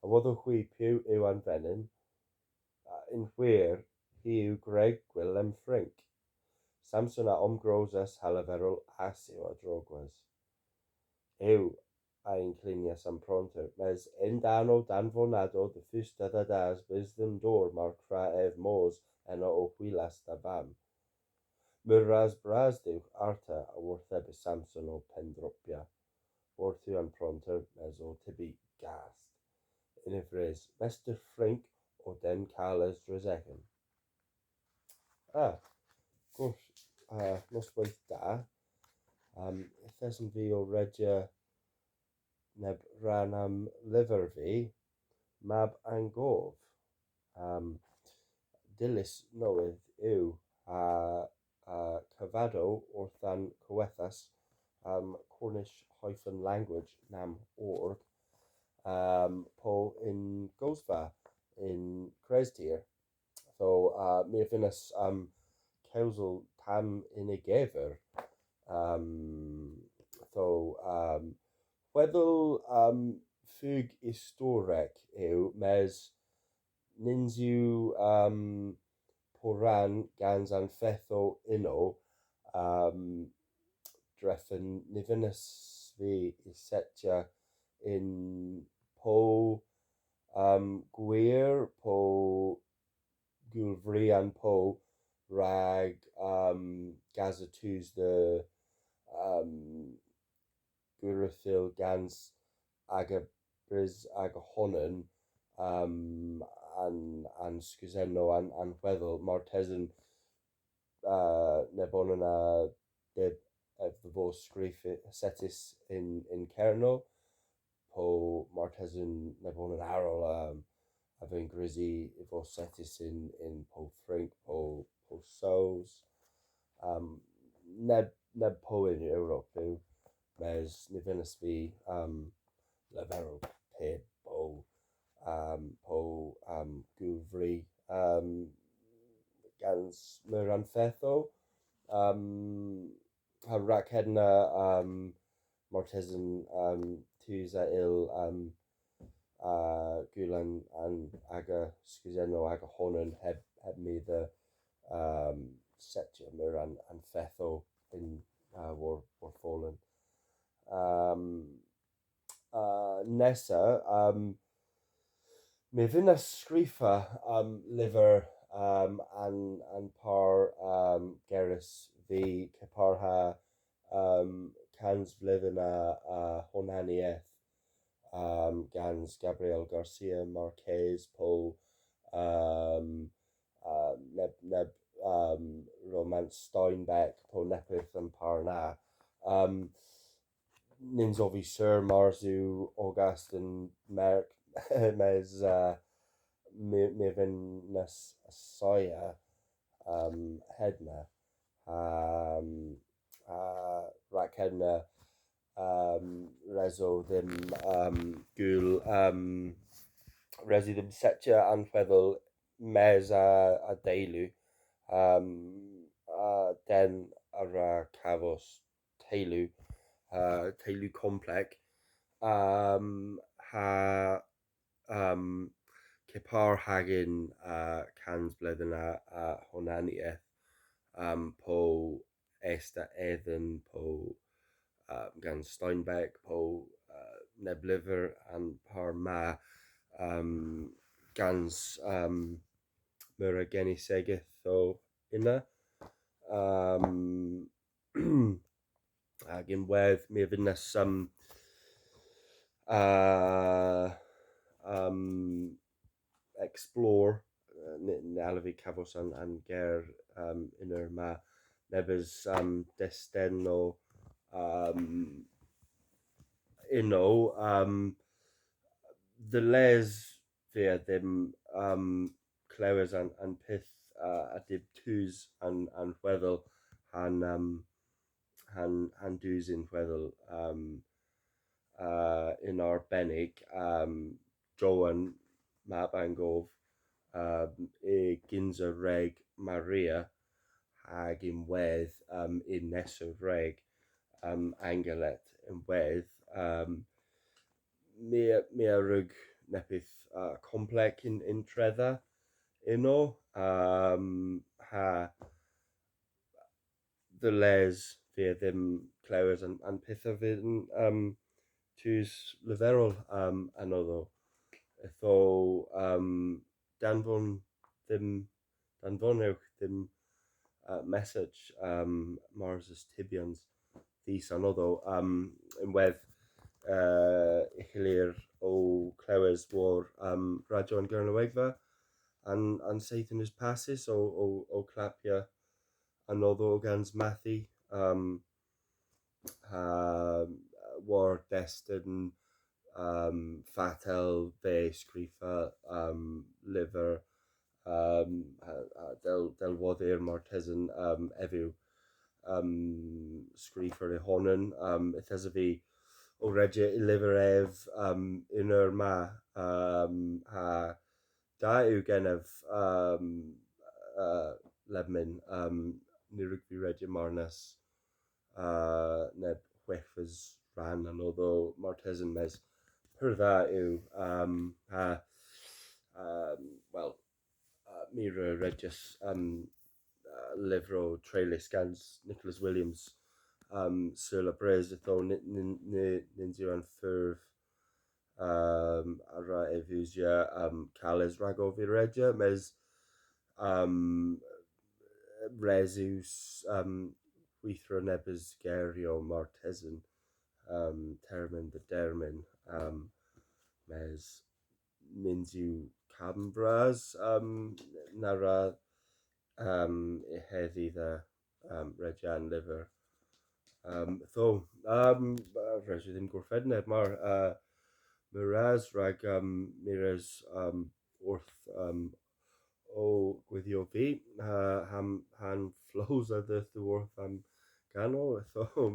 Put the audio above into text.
a woddwch hwi piw yw anfenyn, yn hwyr hi yw Greg Gwilym Ffrink. Samson a omgrosas halaferol as yw a drogwas. Yw a inclinias am pronter, mes endano danfonado de fusta da das wisdom door mar cra ef mos ena o hwylas da fam. Myras bras dywch arta a wrtheb y Samson o pendropia. Wrth yw an pronter mes o tibi gast. In y fres, Mester Ffrink o den Carles Dresegen. Gwrs, noswaith da. Ethas yn fi o regia neb ran am Lyver Vy, mab angof. Dilys Nowydh yw a cyfado wrthan cywethas Cornish-language nam org po in Gosfa in Crestir. So mi finas kewsel tam in y gefer. Weddol ffug istorec yw mes nins yw poran gans anfetho uno dreffen nifinus fi i setja in po gwir po gulfrian po rag gazetws de gwirthil gans ag a brys ag a honen an sguseno an weddol martesen nebon yna deb ef the fo sgrif setis in Cerno po martesen nebon yn arol a fe'n grisi i fo setis in po Ffrink po Sows neb po in Ewrop yw mes nifinus fi leferol peb po gwfri gans myr anfetho ha rac hedna martesen tus a il gulan an aga sguseno aga honen heb mi the setio myr anfetho in war fallen. Nesa mi fyna sgrifa Lyver an par gerys fi cepar ha cans flwyddyn a honaniaeth gans Gabriel Garcia Marquez po neb Romance Steinbeck po nepeth yn par na. Nins o fi Sir Mars yw Augustin Merck mes mi fyn nes soia hedna rac hedna reso ddim gwl resi ddim setio anfeddwl mes a deilw den ar cafos teilw teilw compleg ha cepar hagin cans blwyddyn a honaniaeth po esta edden po gan Steinbeck po neb Lyver an par ma gans myr a geni segeth o yna ag in wedd mi fynas explore nala fi cafos an ger un'r ma Nebes desteno uno the les fi a ddim clywes an peth a dib tŵs an weddol han dŵs in weddol in arbennig Joan mab angof e ginza reg Maria hag in wedd in neso reg angelet in wedd mi a rug nepith complex in tredda uno ha the les fe ddim clywed yn pethau fydd yn tŵs lyferol anoddo. Etho danfon ddim danfonewch ddim message Mars' Tibians thys anoddo unwedd uchylir o clywes war radio yn Gernywegfa and Satan is passes o clapia anoddo gans Matthew war destin fatel fe sgrifa Lyver delwoddir Martesan efyw sgrifer ehonen ethas fi o regia I Lyver ef un'r ma ha da yw genef lebmin ni rygbi regia marnas neb chwechfys ran anoddo Martesan mes per dda yw wel mira regis lyfr o trailis gans Nicholas Williams sur la Bres ytho nins yw an ffurf ara efusia cales rago fi regia mes resus weithro Nebes gerio Martesan termin the dermin mes nins yw Cambras nara heddi the regian Lyver tho regia ddim gwrffedneb mar miraz rag miraz wrth o gwyddio fi han flows a ddyth wrth ganol tho